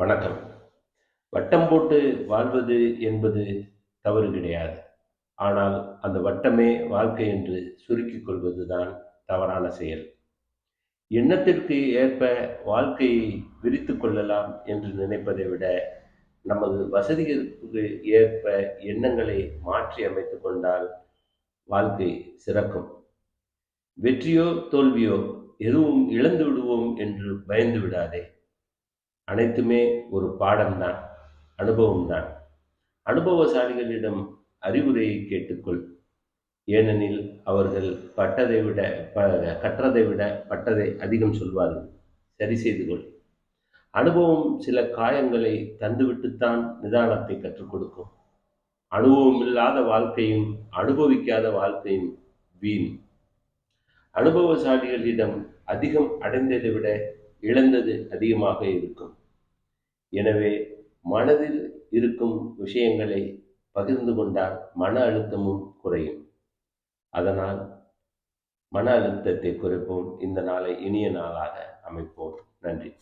வணக்கம். வட்டம் போட்டு வாழ்வது என்பது தவறு கிடையாது. ஆனால் அந்த வட்டமே வாழ்க்கை என்று சுருக்கிக் கொள்வதுதான் தவறான செயல். எண்ணத்திற்கு ஏற்ப வாழ்க்கையை விரித்துக் கொள்ளலாம் என்று நினைப்பதை விட, நமது வசதிகளுக்கு ஏற்ப எண்ணங்களை மாற்றி அமைத்துக் கொண்டால் வாழ்க்கை சிறக்கும். வெற்றியோ தோல்வியோ எதுவும் இழந்து விடுவோம் என்று பயந்து விடாதே. அனைத்துமே ஒரு பாடம்தான், அனுபவம்தான். அனுபவசாலிகளிடம் அறிவுரையை கேட்டுக்கொள். ஏனெனில் அவர்கள் கற்றதை விட பட்டதை அதிகம் சொல்வார்கள். சரி செய்து கொள். அனுபவம் சில காயங்களை தந்துவிட்டுத்தான் நிதானத்தை கற்றுக் கொடுக்கும். அனுபவமில்லாத வாழ்க்கையும் அனுபவிக்காத வாழ்க்கையும் வீண். அனுபவசாலிகளிடம் அதிகம் அடைந்ததை விட இழந்தது அதிகமாக இருக்கும். எனவே மனதில் இருக்கும் விஷயங்களை பகிர்ந்து கொண்டால் மன அழுத்தமும் குறையும். அதனால் மன அழுத்தத்தை குறைப்போம். இந்த நாளை இனிய நாளாக அமைப்போம். நன்றி.